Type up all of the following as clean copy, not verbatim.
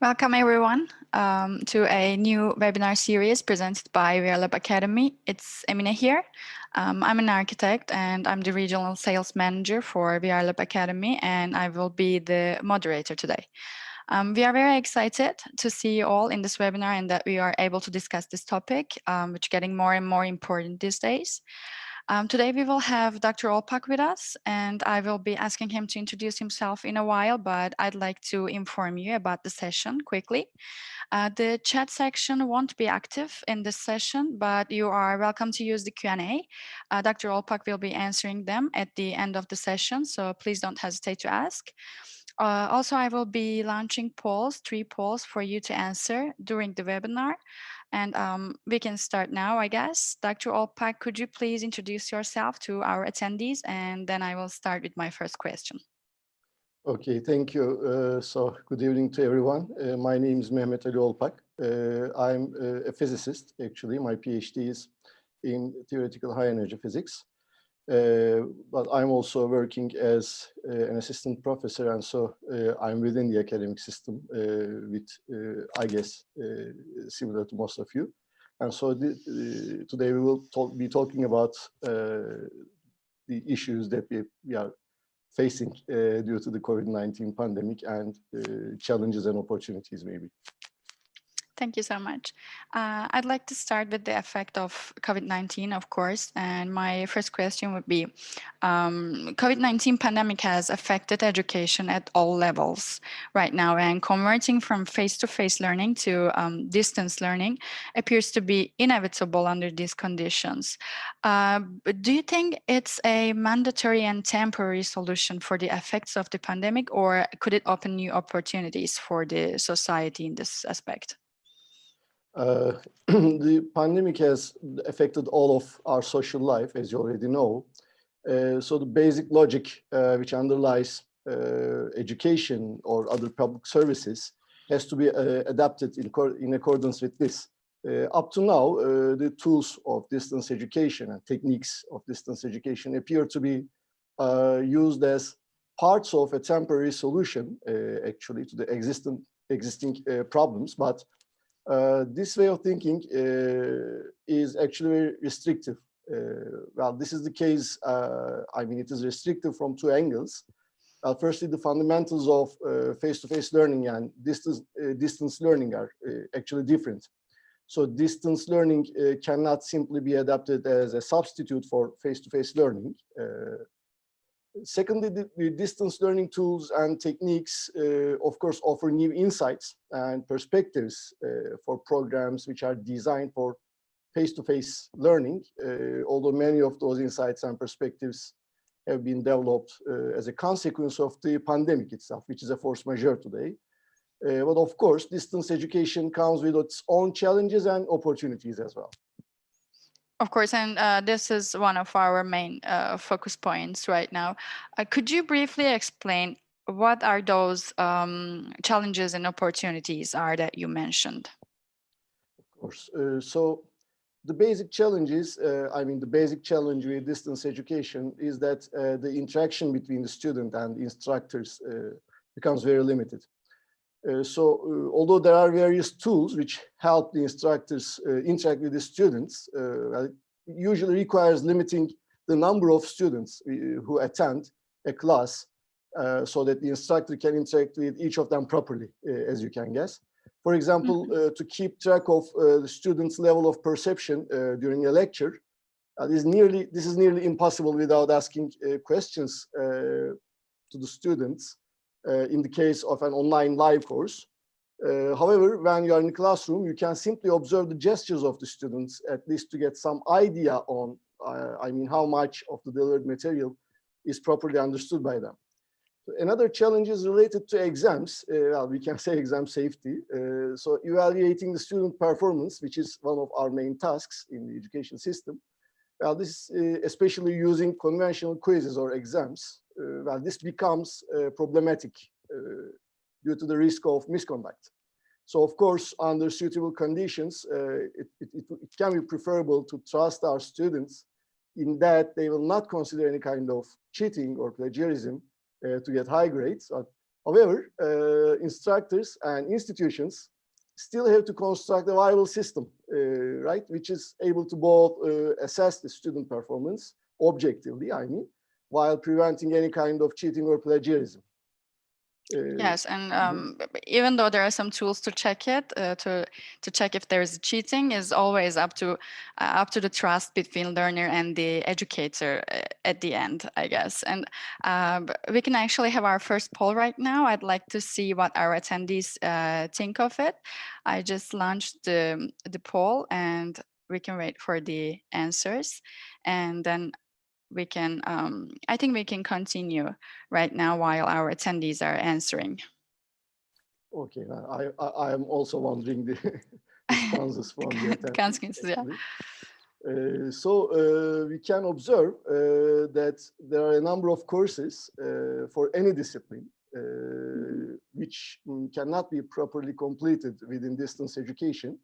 Welcome everyone to a new webinar series presented by VRLab Academy. It's Emine here. I'm an architect and I'm the regional sales manager for VRLab Academy, and I will be the moderator today. We are very excited to see you all in this webinar and that we are able to discuss this topic, which is getting more and more important these days. Today we will have Dr. Olpak with us, and I will be asking him to introduce himself in a while, but I'd like to inform you about the session quickly. The chat section won't be active in this session, but you are welcome to use the Q&A. Dr. Olpak will be answering them at the end of the session, so please don't hesitate to ask. Also, I will be launching polls, 3 polls for you to answer during the webinar. And we can start now, I guess. Dr. Olpak, could you please introduce yourself to our attendees? And then I will start with my first question. Okay, thank you. So good evening to everyone. My name is Mehmet Ali Olpak. I'm a physicist, actually. My PhD is in theoretical high energy physics. But I'm also working as an assistant professor, and so I'm within the academic system with, I guess, similar to most of you. And so today we will be talking about the issues that we are facing due to the COVID-19 pandemic and challenges and opportunities maybe. Thank you so much. I'd like to start with the effect of COVID-19, of course. And my first question would be, COVID-19 pandemic has affected education at all levels right now, and converting from face-to-face learning to distance learning appears to be inevitable under these conditions. Do you think it's a mandatory and temporary solution for the effects of the pandemic, or could it open new opportunities for the society in this aspect? The pandemic has affected all of our social life, as you already know. So the basic logic which underlies education or other public services has to be adapted in accordance with this. Up to now, the tools of distance education and techniques of distance education appear to be used as parts of a temporary solution, actually, to the existing problems. But this way of thinking is actually very restrictive. Well, this is the case, I mean, it is restrictive from 2 angles. Firstly, the fundamentals of face-to-face learning and distance learning are actually different. So distance learning cannot simply be adapted as a substitute for face-to-face learning. Secondly, the distance learning tools and techniques, of course, offer new insights and perspectives for programs which are designed for face-to-face learning, although many of those insights and perspectives have been developed as a consequence of the pandemic itself, which is a force majeure today. But of course, distance education comes with its own challenges and opportunities as well. Of course, and this is one of our main focus points right now. Could you briefly explain what are those challenges and opportunities are that you mentioned? Of course. So the basic challenges, I mean, the basic challenge with distance education is that the interaction between the student and the instructors becomes very limited. So although there are various tools which help the instructors interact with the students, it usually requires limiting the number of students who attend a class so that the instructor can interact with each of them properly, as you can guess. For example, to keep track of the students' level of perception during a lecture, this is nearly impossible without asking questions to the students. In the case of an online live course. However, when you are in the classroom, you can simply observe the gestures of the students, at least to get some idea on, I mean, how much of the delivered material is properly understood by them. Another challenge is related to exams. Well, we can say exam safety. So evaluating the student performance, which is one of our main tasks in the education system. Well, this especially using conventional quizzes or exams. Well, this becomes problematic due to the risk of misconduct. So, of course, under suitable conditions, it can be preferable to trust our students in that they will not consider any kind of cheating or plagiarism to get high grades. However, instructors and institutions still have to construct a viable system, right, which is able to both assess the student performance objectively, I mean, while preventing any kind of cheating or plagiarism. Yes, and even though there are some tools to check it, to check if there is cheating, is always up to the trust between learner and the educator at the end, I guess. And we can actually have our first poll right now. I'd like to see what our attendees think of it. I just launched the poll, and we can wait for the answers, and then we can, I think we can continue right now while our attendees are answering. Okay, I am also wondering the responses from the attendees. Yeah. So we can observe that there are a number of courses for any discipline which cannot be properly completed within distance education.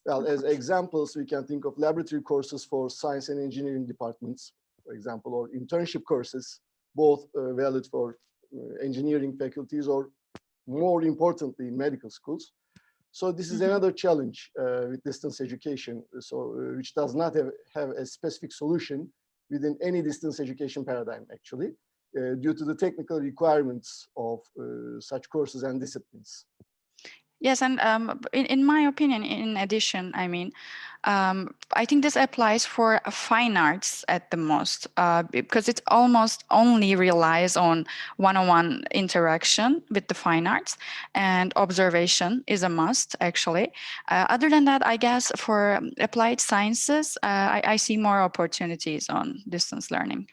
Well, as examples, we can think of laboratory courses for science and engineering departments, for example, or internship courses, both valid for engineering faculties or, more importantly, in medical schools. So this is another challenge with distance education, which does not have a specific solution within any distance education paradigm, actually, due to the technical requirements of such courses and disciplines. Yes, and in my opinion, in addition, I mean, I think this applies for fine arts at the most, because it almost only relies on one-on-one interaction with the fine arts, and observation is a must, actually. Other than that, I guess for applied sciences, I see more opportunities on distance learning.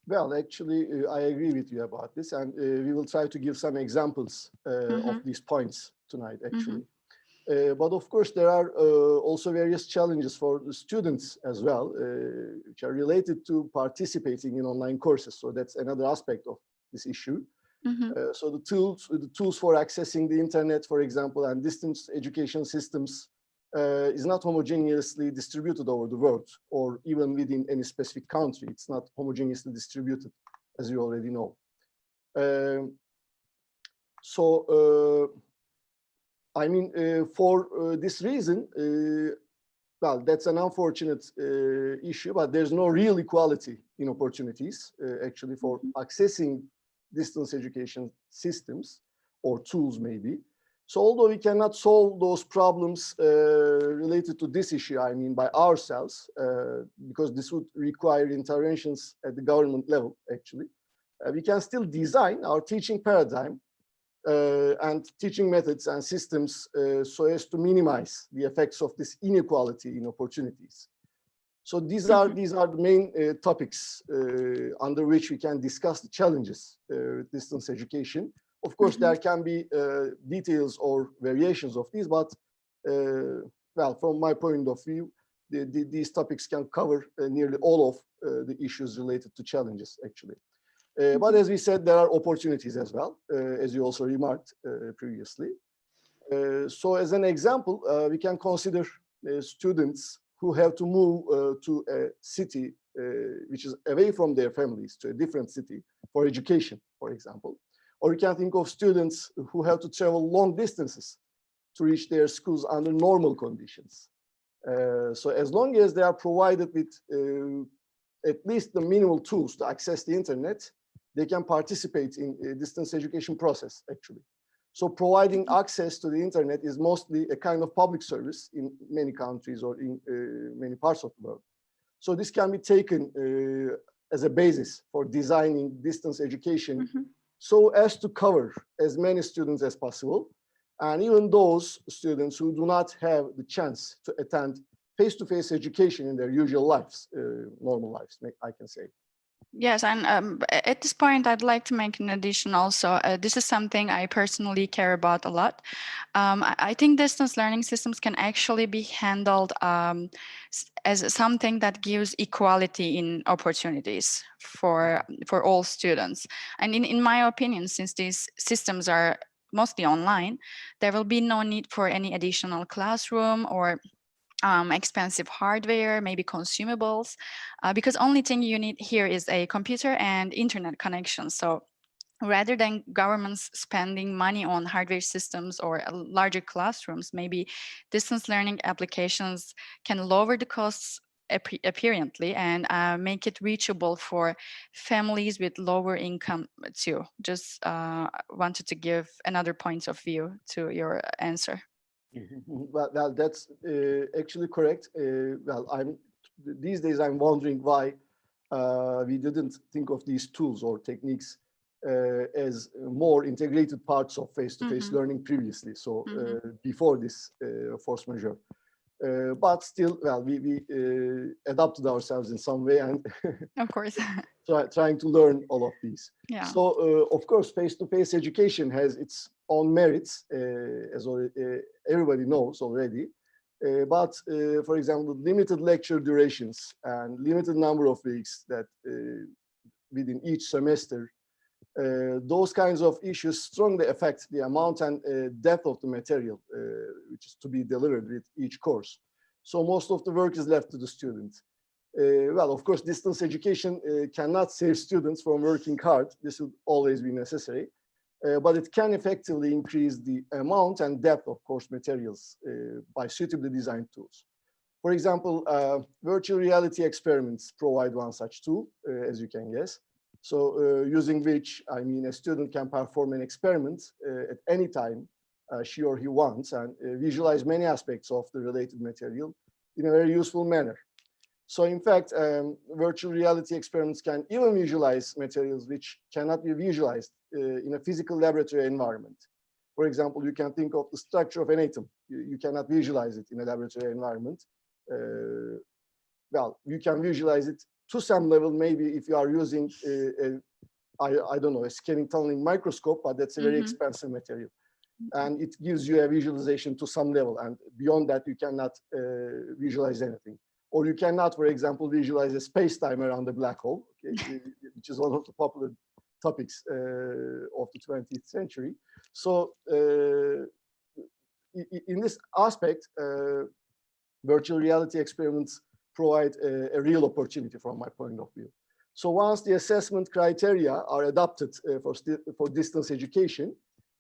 Well, actually, I agree with you about this, and we will try to give some examples of these points tonight, actually. But of course, there are also various challenges for the students as well, which are related to participating in online courses. So that's another aspect of this issue. So the tools for accessing the internet, for example, and distance education systems is not homogeneously distributed over the world, or even within any specific country. It's not homogeneously distributed, as you already know. I mean, for this reason, well, that's an unfortunate issue, but there's no real equality in opportunities, actually, for accessing distance education systems or tools, maybe. So although we cannot solve those problems related to this issue, I mean, by ourselves, because this would require interventions at the government level, actually, we can still design our teaching paradigm and teaching methods and systems so as to minimize the effects of this inequality in opportunities. So these are the main topics under which we can discuss the challenges with distance education. Of course, there can be details or variations of these, but well, from my point of view, these topics can cover nearly all of the issues related to challenges, actually. But as we said, there are opportunities as well, as you also remarked previously. So as an example, we can consider students who have to move to a city which is away from their families, to a different city for education, for example. Or you can think of students who have to travel long distances to reach their schools under normal conditions. So as long as they are provided with at least the minimal tools to access the internet, they can participate in a distance education process, actually. So providing access to the internet is mostly a kind of public service in many countries or in many parts of the world. So this can be taken as a basis for designing distance education so as to cover as many students as possible, and even those students who do not have the chance to attend face-to-face education in their usual lives, normal lives, I can say. Yes, and at this point, I'd like to make an addition also. This is something I personally care about a lot. I think distance learning systems can actually be handled as something that gives equality in opportunities for all students. And in my opinion, since these systems are mostly online, there will be no need for any additional classroom or expensive hardware, maybe consumables, because only thing you need here is a computer and internet connection. So rather than governments spending money on hardware systems or larger classrooms, maybe distance learning applications can lower the costs apparently and make it reachable for families with lower income too. Just wanted to give another point of view to your answer. Well, that's actually correct. Well, these days I'm wondering why we didn't think of these tools or techniques as more integrated parts of face-to-face learning previously. So before this force majeure. But still, well, we adapted ourselves in some way and Of course. trying to learn all of these. Yeah. So, of course, face-to-face education has its own merits, as everybody knows already. But, for example, limited lecture durations and limited number of weeks that within each semester, those kinds of issues strongly affect the amount and depth of the material which is to be delivered with each course. So most of the work is left to the student. Well, of course, distance education cannot save students from working hard. This will always be necessary. But it can effectively increase the amount and depth of course materials by suitably designed tools. For example, virtual reality experiments provide one such tool, as you can guess. So using which, I mean, a student can perform an experiment at any time she or he wants and visualize many aspects of the related material in a very useful manner. So in fact, virtual reality experiments can even visualize materials which cannot be visualized in a physical laboratory environment. For example, you can think of the structure of an atom. You cannot visualize it in a laboratory environment. Well, you can visualize it to some level, maybe if you are using I don't know, a scanning tunneling microscope, but that's a very expensive material. And it gives you a visualization to some level. And beyond that, you cannot visualize anything. Or you cannot, for example, visualize a space-time around a black hole, okay, which is one of the popular topics of the 20th century. So in this aspect, virtual reality experiments provide a real opportunity from my point of view. So once the assessment criteria are adapted for distance education,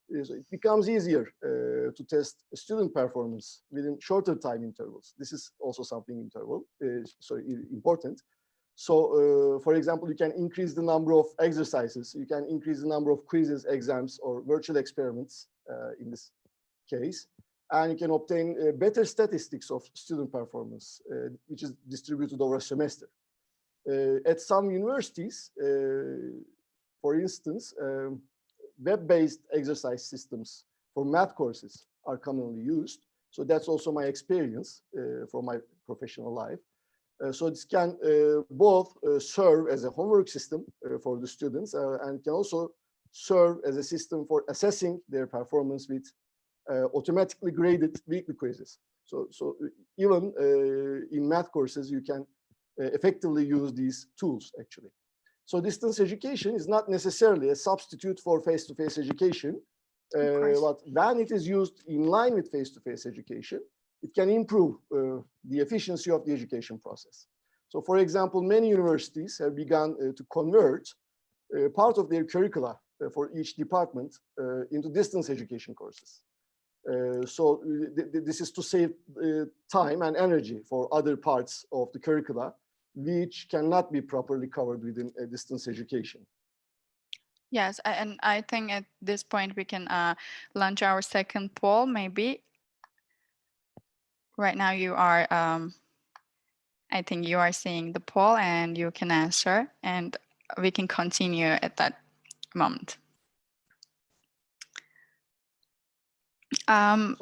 it becomes easier to test student performance within shorter time intervals. This is also something important. So, for example, you can increase the number of exercises, you can increase the number of quizzes, exams, or virtual experiments in this case. And you can obtain better statistics of student performance, which is distributed over a semester. At some universities, for instance, web-based exercise systems for math courses are commonly used. So that's also my experience from my professional life. So this can both serve as a homework system for the students and can also serve as a system for assessing their performance with automatically graded weekly quizzes. So even in math courses, you can effectively use these tools actually. So distance education is not necessarily a substitute for face-to-face education, but when it is used in line with face-to-face education, it can improve the efficiency of the education process. So for example, many universities have begun to convert part of their curricula for each department into distance education courses. So this is to save time and energy for other parts of the curricula, which cannot be properly covered within a distance education. Yes, and I think at this point we can launch our second poll, maybe. Right now you are, I think you are seeing the poll and you can answer and we can continue at that moment. For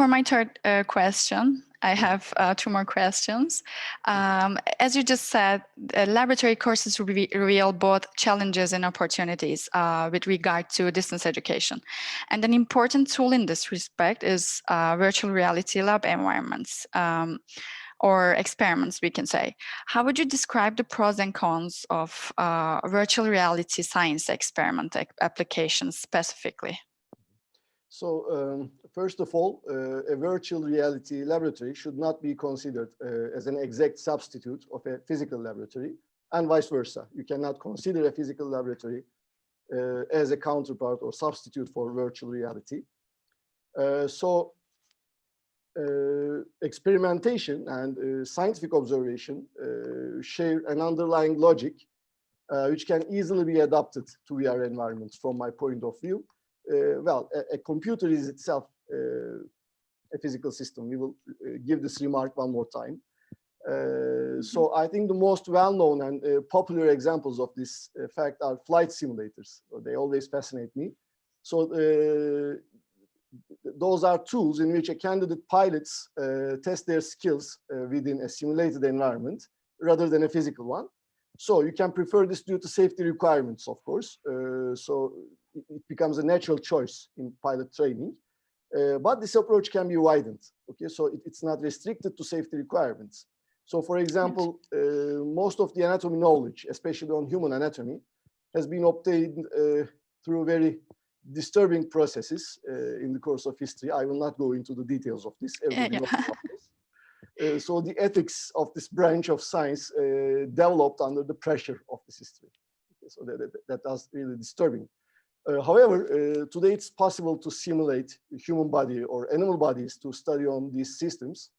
my third question, I have two more questions. As you just said, laboratory courses reveal both challenges and opportunities with regard to distance education. And an important tool in this respect is virtual reality lab environments. Or experiments, we can say. How would you describe the pros and cons of virtual reality science experiment applications specifically? So first of all, a virtual reality laboratory should not be considered as an exact substitute of a physical laboratory. and vice versa. You cannot consider a physical laboratory as a counterpart or substitute for virtual reality. So experimentation and scientific observation share an underlying logic which can easily be adapted to VR environments from my point of view. Well, a computer is itself a physical system. We will give this remark one more time. So I think the most well-known and popular examples of this fact are flight simulators. They always fascinate me. So those are tools in which a candidate pilots test their skills within a simulated environment rather than a physical one. So you can prefer this due to safety requirements, of course. So it becomes a natural choice in pilot training. But this approach can be widened. Okay, so it's not restricted to safety requirements. So, for example, most of the anatomy knowledge, especially on human anatomy, has been obtained through very disturbing processes in the course of history. I will not go into the details of this. Everybody knows about this. So the ethics of this branch of science developed under the pressure of this history. Okay, so that was really disturbing. However, today it's possible to simulate the human body or animal bodies to study on these systems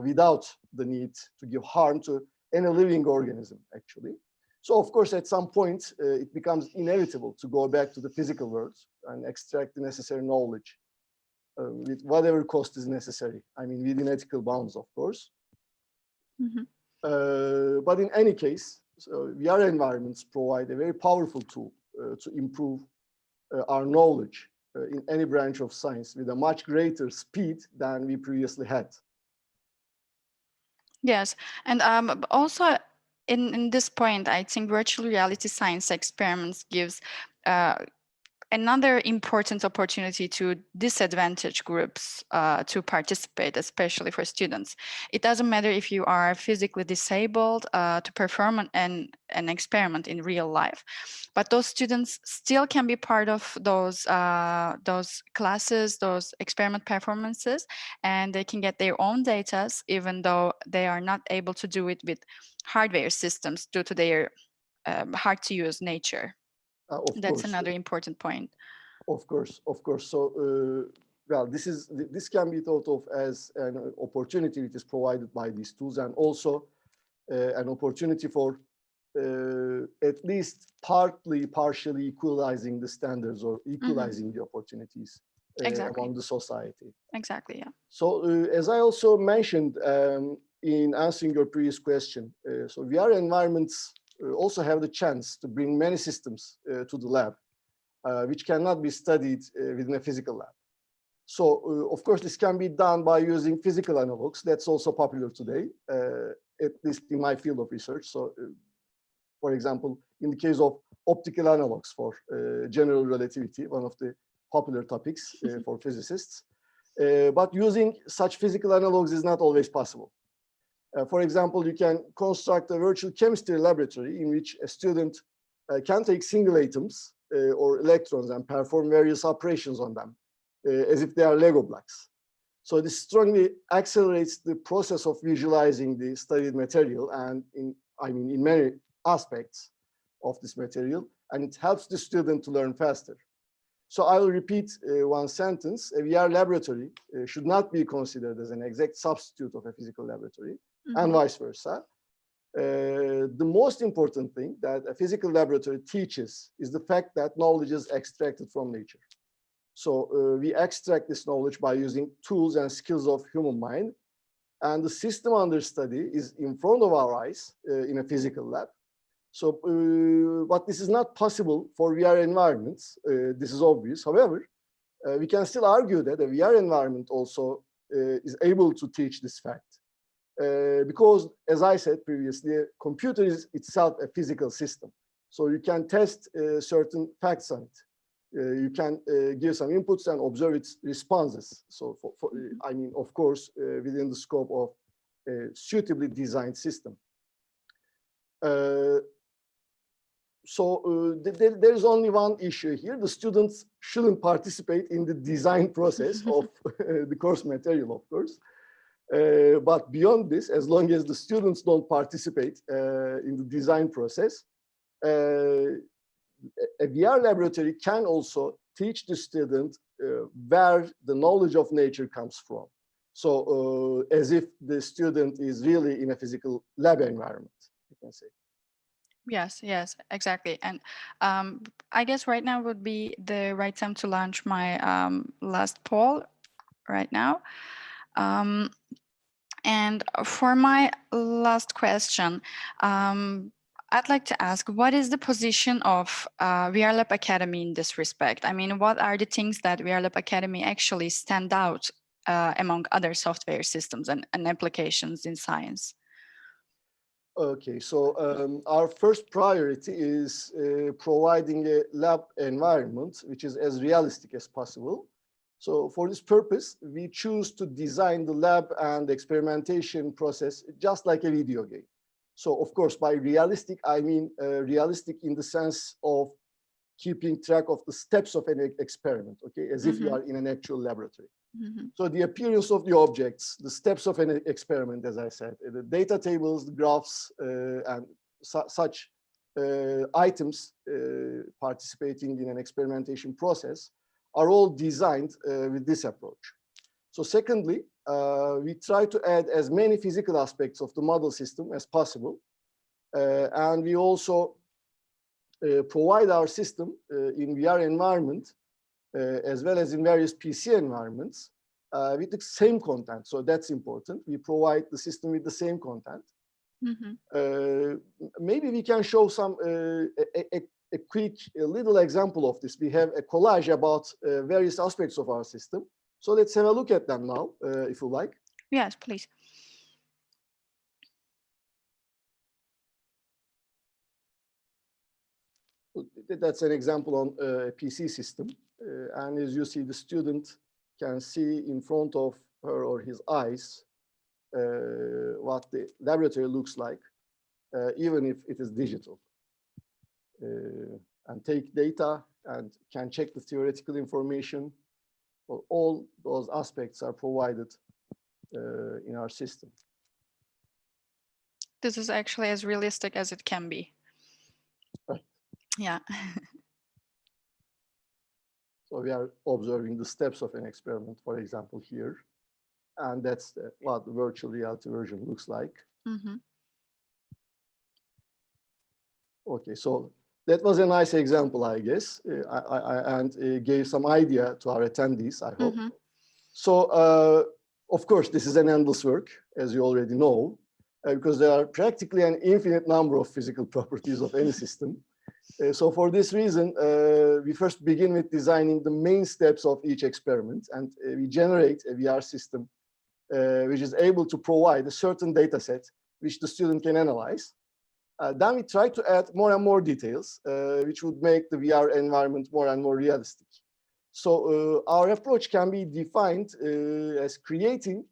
without the need to give harm to any living organism, actually. So, of course, at some point, it becomes inevitable to go back to the physical world and extract the necessary knowledge with whatever cost is necessary. I mean, within ethical bounds, of course. Mm-hmm. But in any case, so VR environments provide a very powerful tool to improve our knowledge in any branch of science with a much greater speed than we previously had. Yes, and also in this point, I think virtual reality science experiments gives another important opportunity to disadvantaged groups to participate, especially for students. It doesn't matter if you are physically disabled to perform an experiment in real life, but those students still can be part of those classes, those experiment performances, and they can get their own data, even though they are not able to do it with hardware systems due to their hard to use nature. That's another important point. Of course. So, well, this can be thought of as an opportunity which is provided by these tools, and also an opportunity for at least partially equalizing the standards or equalizing the opportunities among the society. Exactly, yeah. So, as I also mentioned in answering your previous question, so VR environments also have the chance to bring many systems to the lab, which cannot be studied within a physical lab. So, of course, this can be done by using physical analogs. That's also popular today, at least in my field of research. So, for example, in the case of optical analogs for general relativity, one of the popular topics for physicists. But using such physical analogs is not always possible. For example, you can construct a virtual chemistry laboratory in which a student can take single atoms or electrons and perform various operations on them as if they are Lego blocks. So this strongly accelerates the process of visualizing the studied material and in many aspects of this material, and it helps the student to learn faster. So I will repeat one sentence. A VR laboratory should not be considered as an exact substitute of a physical laboratory, and vice versa. The most important thing that a physical laboratory teaches is the fact that knowledge is extracted from nature. So we extract this knowledge by using tools and skills of human mind, and the system under study is in front of our eyes in a physical lab. So, but this is not possible for VR environments. This is obvious. However, we can still argue that a VR environment also is able to teach this fact. Because, as I said previously, a computer is itself a physical system. So you can test certain facts on it. You can give some inputs and observe its responses. So, of course, within the scope of a suitably designed system. There is only one issue here. The students shouldn't participate in the design process of the course material, of course. But beyond this, as long as the students don't participate in the design process, a VR laboratory can also teach the student where the knowledge of nature comes from. So as if the student is really in a physical lab environment, you can say. Yes, yes, exactly. And I guess right now would be the right time to launch my last poll right now. And for my last question, I'd like to ask, what is the position of VRLab Academy in this respect? I mean, what are the things that VRLab Academy actually stand out among other software systems and applications in science? Okay, so our first priority is providing a lab environment which is as realistic as possible. So for this purpose, we choose to design the lab and experimentation process just like a video game. So of course, by realistic, I mean realistic in the sense of keeping track of the steps of an experiment, okay, as if you are in an actual laboratory. So the appearance of the objects, the steps of an experiment, as I said, the data tables, the graphs, and such items participating in an experimentation process are all designed with this approach. So secondly, we try to add as many physical aspects of the model system as possible. And we also provide our system in VR environment, as well as in various PC environments, with the same content. So that's important. We provide the system with the same content. Maybe we can show some a quick little example of this. We have a collage about various aspects of our system. So let's have a look at them now, if you like. Yes, please. That's an example on a PC system. And as you see, the student can see in front of her or his eyes what the laboratory looks like, even if it is digital. And take data and can check the theoretical information. Well, all those aspects are provided in our system. This is actually as realistic as it can be. Right. Yeah. So we are observing the steps of an experiment, for example, here. And that's what the virtual reality version looks like. Okay, so that was a nice example, I guess, and gave some idea to our attendees, I hope. So, of course, this is an endless work, as you already know, because there are practically an infinite number of physical properties of any system. So for this reason, we first begin with designing the main steps of each experiment, and we generate a VR system which is able to provide a certain data set which the student can analyze. Then we try to add more and more details, which would make the VR environment more and more realistic. So our approach can be defined as creating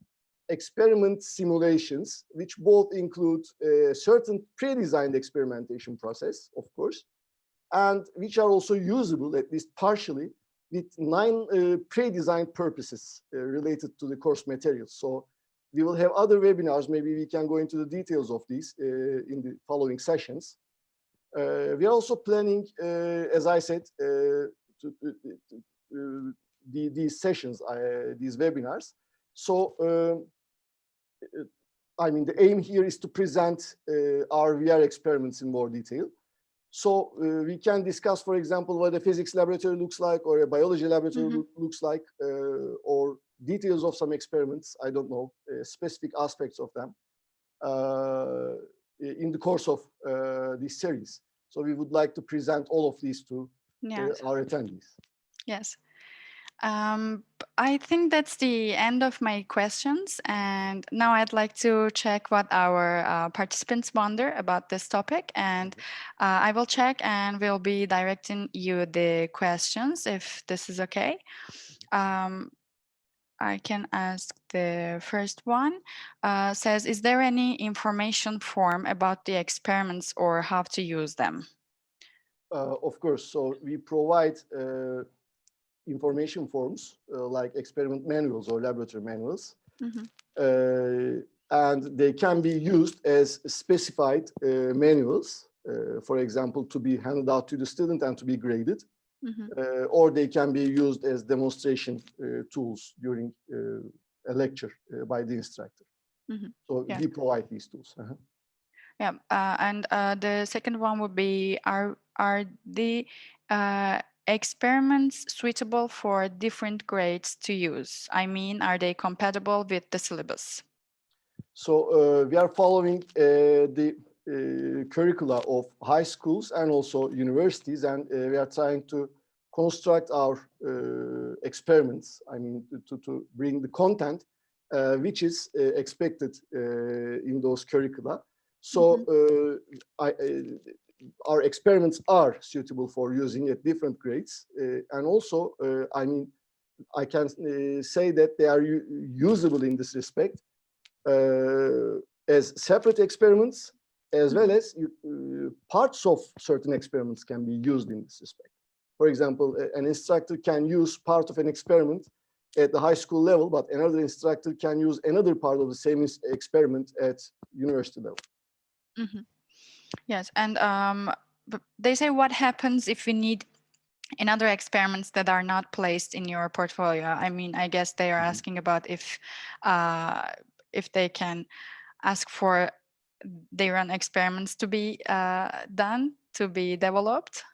experiment simulations, which both include a certain pre-designed experimentation process, of course, and which are also usable, at least partially, with 9 pre-designed purposes related to the course materials. So we will have other webinars. Maybe we can go into the details of these in the following sessions. We are also planning, as I said, these sessions, these webinars. So, I mean, the aim here is to present our VR experiments in more detail. So we can discuss, for example, what a physics laboratory looks like, or a biology laboratory looks like, or details of some experiments, I don't know, specific aspects of them in the course of this series. So we would like to present all of these to our attendees. Yes. I think that's the end of my questions. And now I'd like to check what our participants wonder about this topic. And I will check and we'll be directing you the questions if this is okay. I can ask the first one. Says, is there any information form about the experiments or how to use them? Of course. So we provide information forms like experiment manuals or laboratory manuals. and they can be used as specified manuals, for example, to be handed out to the student and to be graded, or they can be used as demonstration tools during a lecture by the instructor. So Yeah. we provide these tools. Yeah, and the second one would be, are the experiments suitable for different grades to use? I mean, are they compatible with the syllabus? So we are following the curricula of high schools and also universities, and we are trying to construct our experiments. I mean, to bring the content which is expected in those curricula. So our experiments are suitable for using at different grades, and also, I mean, I can say that they are usable in this respect as separate experiments, as well as parts of certain experiments can be used in this respect. For example, an instructor can use part of an experiment at the high school level, but another instructor can use another part of the same experiment at university level. Yes, and they say, what happens if we need another experiments that are not placed in your portfolio? I mean, I guess they are asking about if they can ask for their own experiments to be done, to be developed.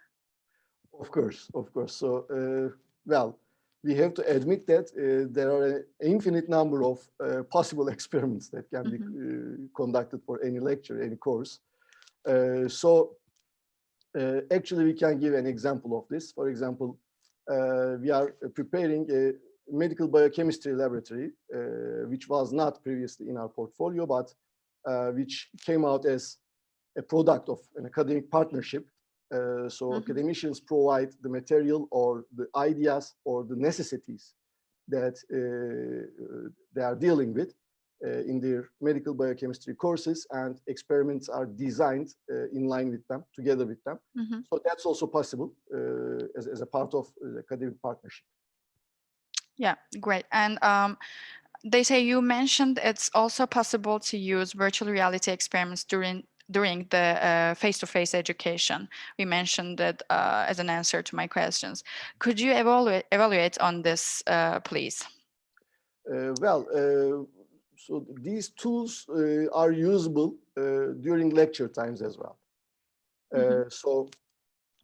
Of course, of course. So, well, we have to admit that there are an infinite number of possible experiments that can be conducted for any lecture, any course. Actually, we can give an example of this. For example, we are preparing a medical biochemistry laboratory, which was not previously in our portfolio, but which came out as a product of an academic partnership. So academicians provide the material or the ideas or the necessities that they are dealing with in their medical biochemistry courses, and experiments are designed in line with them, together with them. So that's also possible as a part of the academic partnership. Yeah, great. And they say, you mentioned it's also possible to use virtual reality experiments during the face-to-face education. We mentioned it as an answer to my questions. Could you evaluate on this, please? So these tools are usable during lecture times as well. So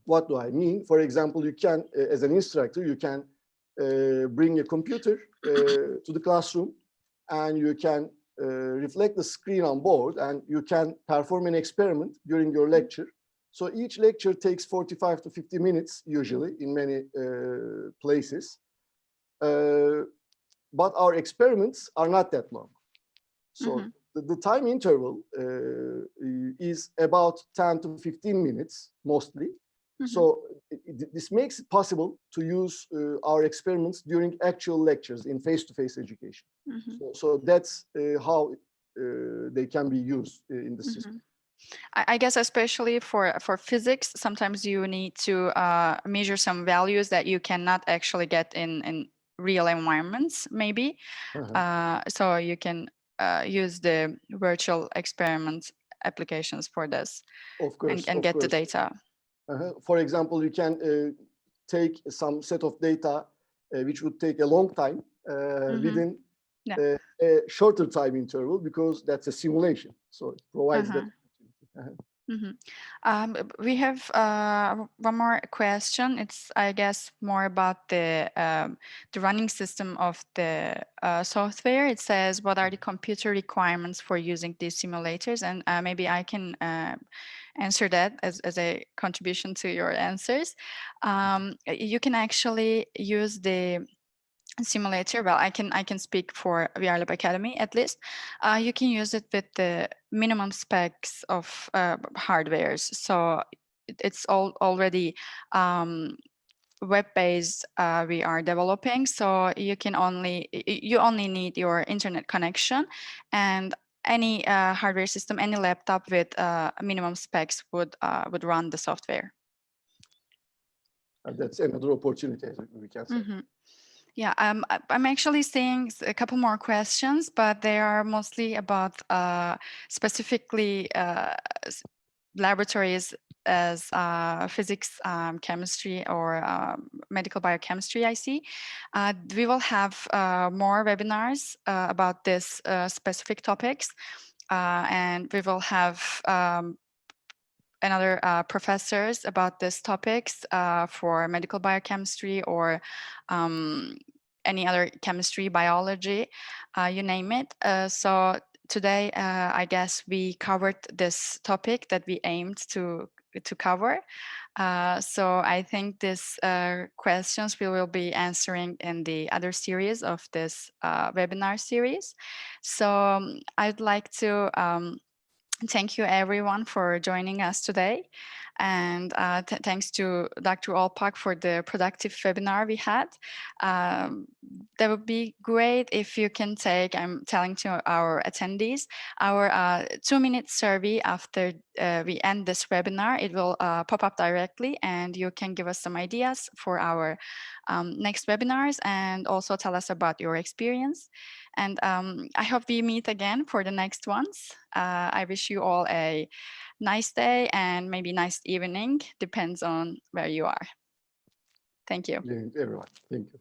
what do I mean? For example, you can, as an instructor, you can bring a computer to the classroom, and you can reflect the screen on board, and you can perform an experiment during your lecture. So each lecture takes 45 to 50 minutes, usually, in many places. But our experiments are not that long. So the time interval is about 10 to 15 minutes, mostly. So this makes it possible to use our experiments during actual lectures in face-to-face education. So that's how they can be used in the system. I guess especially for physics, sometimes you need to measure some values that you cannot actually get in real environments, maybe. So you can use the virtual experiment applications for this, of course, and get the data. For example, you can take some set of data which would take a long time within a shorter time interval, because that's a simulation. So it provides that. We have one more question. It's, I guess, more about the running system of the software. It says, what are the computer requirements for using these simulators? And maybe I can answer that as a contribution to your answers. You can actually use the simulator. Well, I can speak for VRLab Academy at least. You can use it with the minimum specs of hardwares. So it's already web-based. We are developing, so you only need your internet connection, and any hardware system, any laptop with minimum specs would run the software. And that's another opportunity, we can say. Yeah, I'm actually seeing a couple more questions, but they are mostly about specifically laboratories as physics, chemistry, or medical biochemistry, I see. We will have more webinars about this specific topics, and we will have another professors about these topics for medical biochemistry or any other chemistry, biology, you name it. So today, I guess we covered this topic that we aimed to cover. So I think these questions we will be answering in the other series of this webinar series. So I'd like to thank you everyone for joining us today. And thanks to Dr. Alpak for the productive webinar we had. That would be great if you can take, I'm telling to our attendees, our 2-minute survey after we end this webinar. It will pop up directly and you can give us some ideas for our next webinars and also tell us about your experience. And I hope we meet again for the next ones. I wish you all a nice day and maybe nice evening, depends on where you are. Thank you. Everyone, thank you.